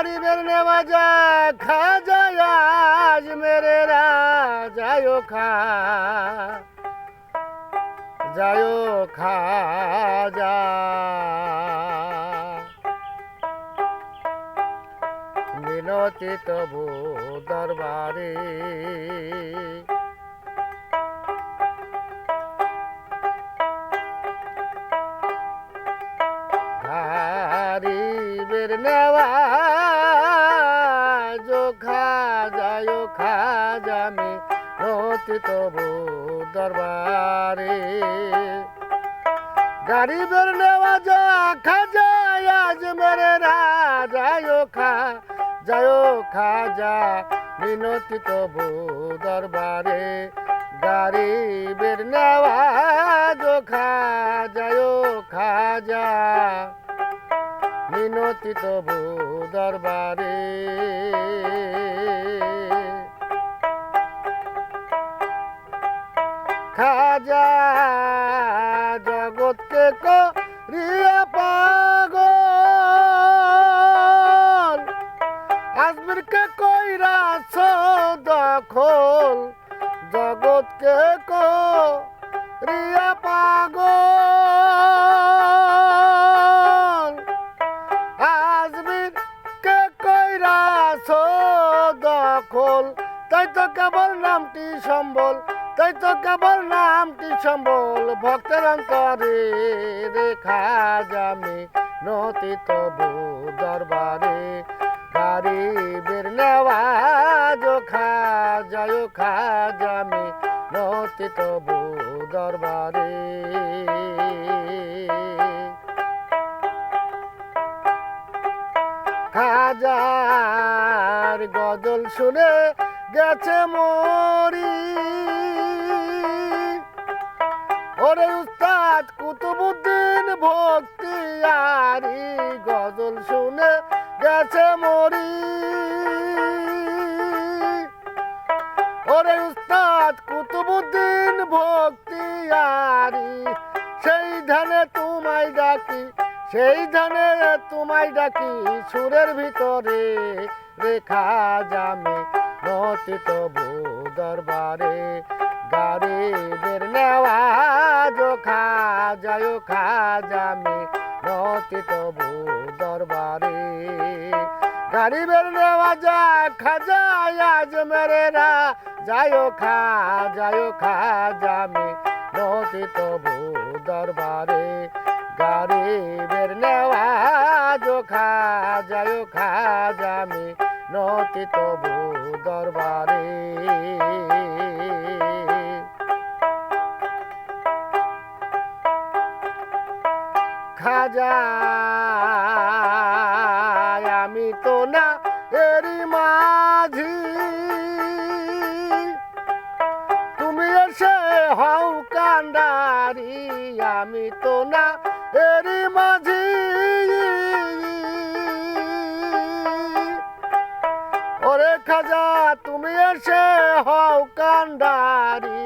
गरीबेर नेवाजा खाजा आज मेरे राजायो खाजा मिनती तबु दरबारे गरीबेर नेवाजो खाजा मिनती तबु दरबारे गरीबेर नेवाजा खाजा आज मेरे राजायो खाजा मिनती तबु दरबारे गरीबेर नेवाजो खाजा मिनती तबु दरबारे खाजा जगत के करिया पागल आजमिर के कइरा दखल जगत के करिया पागल आजमिर के कइरा दखल তাই তো কেবল নামটি সম্বল তাই তো কেবল নামটি সম্বল ভক্তের অন্তরে রেখা জামি নতি তবু দরবারে গরিবের নেওয়াজো খাজামি নতি তবু দরবারে খাজার গজল শুনে গেছে মরি ওরে উস্তাদ কুতুবউদ্দিন ভক্তিয়ারি গজল শুনে গেছে মরি ওরে উস্তাদ কুতুবউদ্দিন ভক্তিয়ারি সেই ধানে তোমায় ডাকি সুরের ভিতরে রেখা জামে নতি তবু দরবারে গরিবের নেওয়াজো খাজামি নতি তবু দরবারে গরিবের নেওয়াজা খাজা আজ মেরে রাজায়ো খাজামি নতি তবু দরবারে গরিবের নেওয়াজো খাজামি নতি তবু দরবারে খাজা আমি তো না এরি মাঝি তুমি এসে হও কান্ডারি আমি তো না এরি মাঝি ওরে খাজা তুমি এসে হও কান্ডারি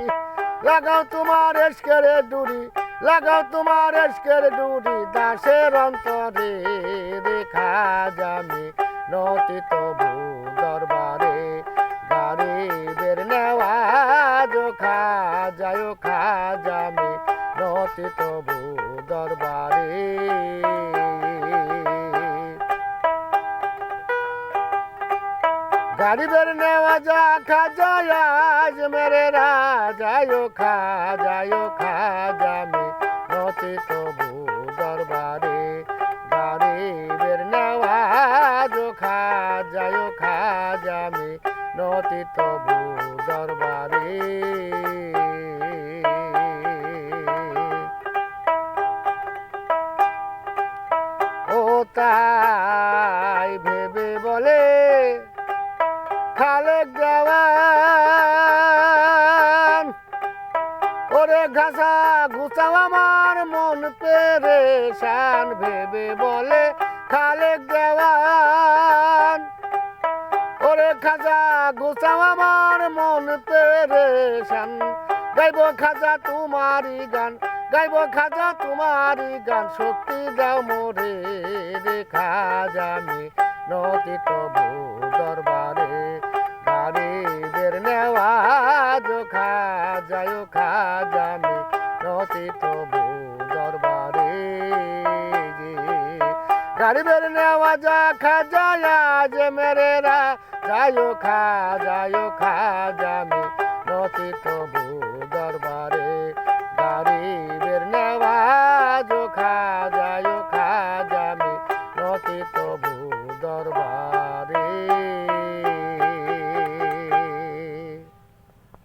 লাগাও তোমার এশকের ডুরি দাসের অন্তরে রেখা জামি নতি তবু দরবারে গরিবের নেওয়াজো খাজামি নতি তবু দরবারে গরিবের নেওয়াজা খাজা আজ মেরে রাজায়ো খাজামি নতি তবু দরবারে গরিবের নেওয়াজো খাজামি নতি তবু দরবারে ও তাই ভেবে বলে খালেক দেওয়ান ওরে ঘাসা ঘুচাও আমার মন পেরেশান ভেবে বলে খালেক দেওয়ান ওরে খাজা ঘুচাও আমার মন পেরেশান গাইব খাজা তোমারি গান শক্তি দাও মোরে রে খাজা আমি নতি তবু দরবারে গরিবের নেওয়া খা যায় খাজামি নতি তবু দরবারে গরিবের নেওয়া যা খাজায়া যে মেরেরা যায় খাজামি নতি তবু